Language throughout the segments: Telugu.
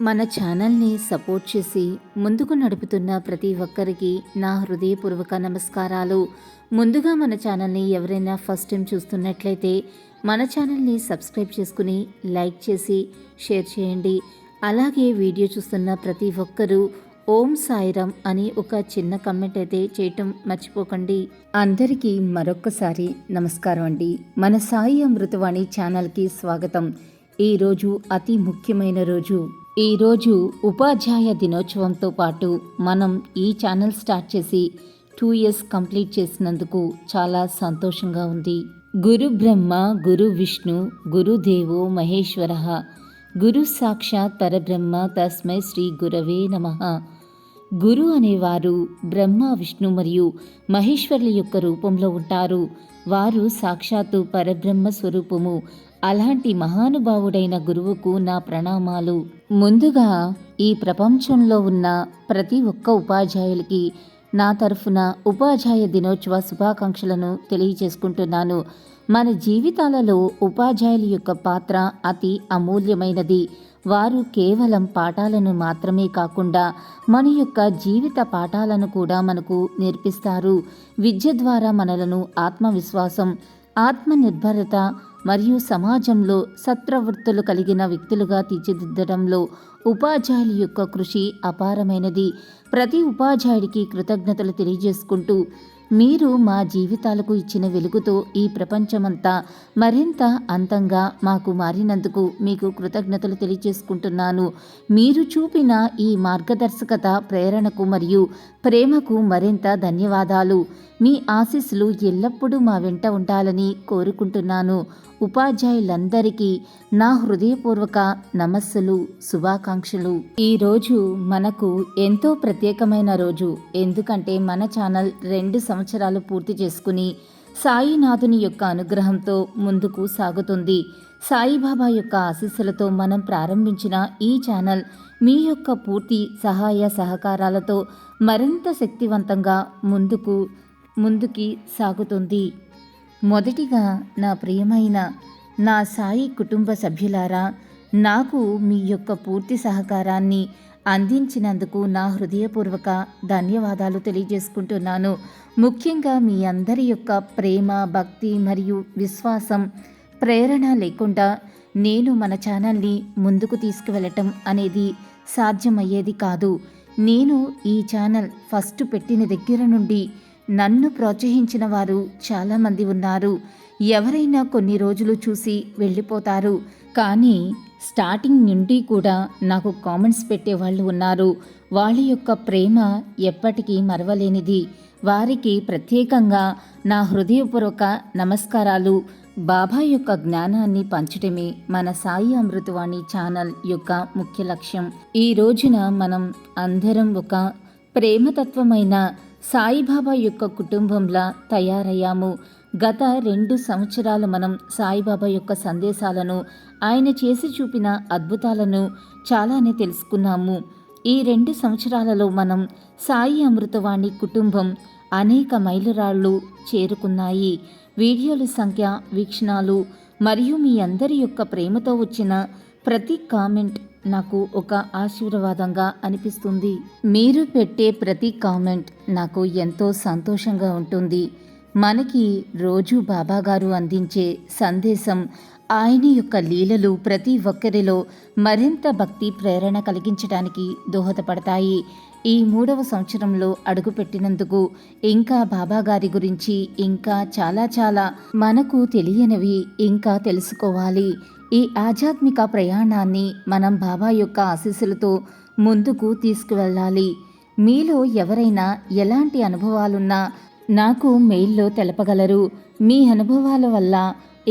మన ఛానల్ని సపోర్ట్ చేసి ముందుకు నడుపుతున్న ప్రతి ఒక్కరికి నా హృదయపూర్వక నమస్కారాలు. ముందుగా మన ఛానల్ని ఎవరైనా ఫస్ట్ టైం చూస్తున్నట్లయితే మన ఛానల్ని సబ్స్క్రైబ్ చేసుకుని లైక్ చేసి షేర్ చేయండి. అలాగే వీడియో చూస్తున్న ప్రతి ఒక్కరూ ఓం సాయిరామ్ అని ఒక చిన్న కమెంట్ అయితే చేయటం మర్చిపోకండి. అందరికీ మరొక్కసారి నమస్కారం అండి. మన సాయి అమృతవాణి ఛానల్కి స్వాగతం. ఈరోజు అతి ముఖ్యమైన రోజు. ఈరోజు ఉపాధ్యాయ దినోత్సవంతో పాటు మనం ఈ ఛానల్ స్టార్ట్ చేసి 2 years కంప్లీట్ చేసినందుకు చాలా సంతోషంగా ఉంది. గురు బ్రహ్మ గురు విష్ణు గురుదేవో మహేశ్వర గురు సాక్షాత్ పరబ్రహ్మ తస్మై శ్రీ గురవే నమః. గురు అనేవారు బ్రహ్మ విష్ణు మరియు మహేశ్వరుల యొక్క రూపంలో ఉంటారు. వారు సాక్షాత్తు పరబ్రహ్మ స్వరూపము. అలాంటి మహానుభావుడైన గురువుకు నా ప్రణామాలు. ముందుగా ఈ ప్రపంచంలో ఉన్న ప్రతి ఒక్క ఉపాధ్యాయులకి నా తరఫున ఉపాధ్యాయ దినోత్సవ శుభాకాంక్షలను తెలియజేసుకుంటున్నాను. మన జీవితాలలో ఉపాధ్యాయుల యొక్క పాత్ర అతి అమూల్యమైనది. వారు కేవలం పాఠాలను మాత్రమే కాకుండా మన యొక్క జీవిత పాఠాలను కూడా మనకు నేర్పిస్తారు. విద్య ద్వారా మనలను ఆత్మవిశ్వాసం, ఆత్మనిర్భరత మరియు సమాజంలో సత్ప్రవృత్తులు కలిగిన వ్యక్తులుగా తీర్చిదిద్దడంలో ఉపాధ్యాయుల యొక్క కృషి అపారమైనది. ప్రతి ఉపాధ్యాయుడికి కృతజ్ఞతలు తెలియజేసుకుంటూ, మీరు మా జీవితాలకు ఇచ్చిన వెలుగుతో ఈ ప్రపంచమంతా మరింత అందంగా మాకు మారినందుకు మీకు కృతజ్ఞతలు తెలియజేసుకుంటున్నాను. మీరు చూపిన ఈ మార్గదర్శకత, ప్రేరణకు మరియు ప్రేమకు మరింత ధన్యవాదాలు. మీ ఆశీస్సులు ఎల్లప్పుడూ మా వెంట ఉండాలని కోరుకుంటున్నాను. ఉపాధ్యాయులందరికీ నా హృదయపూర్వక నమస్సులు, శుభాకాంక్షలు. ఈరోజు మనకు ఎంతో ప్రత్యేకమైన రోజు. ఎందుకంటే మన ఛానల్ 2 సంవత్సరాలు పూర్తి చేసుకుని సాయినాథుని యొక్క అనుగ్రహంతో ముందుకు సాగుతుంది. సాయిబాబా యొక్క ఆశీస్సులతో మనం ప్రారంభించిన ఈ ఛానల్ మీ యొక్క పూర్తి సహాయ సహకారాలతో మరింత శక్తివంతంగా ముందుకి సాగుతుంది. మొదటిగా నా ప్రియమైన నా సాయి కుటుంబ సభ్యులారా, నాకు మీ యొక్క పూర్తి సహకారాన్ని అందించినందుకు నా హృదయపూర్వక ధన్యవాదాలు తెలియజేసుకుంటున్నాను. ముఖ్యంగా మీ అందరి యొక్క ప్రేమ, భక్తి మరియు విశ్వాసం, ప్రేరణ లేకుండా నేను మన ఛానల్ని ముందుకు తీసుకువెళ్ళటం అనేది సాధ్యమయ్యేది కాదు. నేను ఈ ఛానల్ ఫస్ట్ పెట్టిన దగ్గర నుండి నన్ను ప్రోత్సహించిన వారు చాలామంది ఉన్నారు. ఎవరైనా కొన్ని రోజులు చూసి వెళ్ళిపోతారు, కానీ స్టార్టింగ్ నుండి కూడా నాకు కామెంట్స్ పెట్టేవాళ్ళు ఉన్నారు. వాళ్ళ యొక్క ప్రేమ ఎప్పటికీ మరవలేనిది. వారికి ప్రత్యేకంగా నా హృదయపూర్వక నమస్కారాలు. బాబా యొక్క జ్ఞానాన్ని పంచడమే మన సాయి అమృతవాణి ఛానల్ యొక్క ముఖ్య లక్ష్యం. ఈ రోజున మనం అందరం ఒక ప్రేమతత్వమైన సాయిబాబా యొక్క కుటుంబంలా తయారయ్యాము. గత 2 సంవత్సరాలు మనం సాయిబాబా యొక్క సందేశాలను, ఆయన చేసి చూపిన అద్భుతాలను చాలానే తెలుసుకున్నాము. ఈ 2 సంవత్సరాలలో మనం సాయి అమృతవాణి కుటుంబం అనేక మైలురాళ్ళు చేరుకున్నాయి. వీడియోల సంఖ్య, వీక్షణాలు మరియు మీ అందరి యొక్క ప్రేమతో వచ్చిన ప్రతి కామెంట్ నాకు ఒక ఆశీర్వాదంగా అనిపిస్తుంది. మీరు పెట్టే ప్రతి కామెంట్ నాకు ఎంతో సంతోషంగా ఉంటుంది. మనకి రోజు బాబాగారు అందించే సందేశం, ఆయన యొక్క లీలలు ప్రతి ఒక్కరిలో మరింత భక్తి, ప్రేరణ కలిగించడానికి దోహదపడతాయి. ఈ 3వ సంవత్సరంలో అడుగుపెట్టినందుకు ఇంకా బాబాగారి గురించి ఇంకా చాలా మనకు తెలియనివి ఇంకా తెలుసుకోవాలి. ఈ ఆధ్యాత్మిక ప్రయాణాన్ని మనం బాబా యొక్క ఆశీస్సులతో ముందుకు తీసుకువెళ్ళాలి. మీలో ఎవరైనా ఎలాంటి అనుభవాలున్నా నాకు మెయిల్లో తెలపగలరు. మీ అనుభవాల వల్ల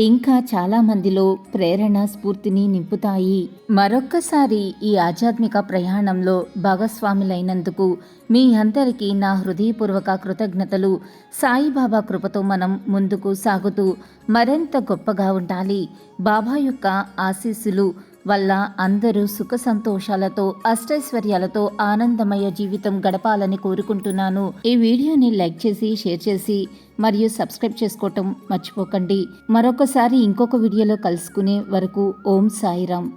ఇంకా చాలామందిలో ప్రేరణ, స్ఫూర్తిని నింపుతాయి. మరొక్కసారి ఈ ఆధ్యాత్మిక ప్రయాణంలో భాగస్వాములైనందుకు మీ అందరికీ నా హృదయపూర్వక కృతజ్ఞతలు. సాయిబాబా కృపతో మనం ముందుకు సాగుతూ మరింత గొప్పగా ఉండాలి. బాబా యొక్క ఆశీస్సులు వల్ల అందరూ సుఖ సంతోషాలతో, అష్టైశ్వర్యాలతో ఆనందమయ జీవితం గడపాలని కోరుకుంటున్నాను. ఈ వీడియోని లైక్ చేసి, షేర్ చేసి మరియు సబ్స్క్రైబ్ చేసుకోవటం మర్చిపోకండి. మరొకసారి ఇంకొక వీడియోలో కలుసుకునే వరకు ఓం సాయిరామ్.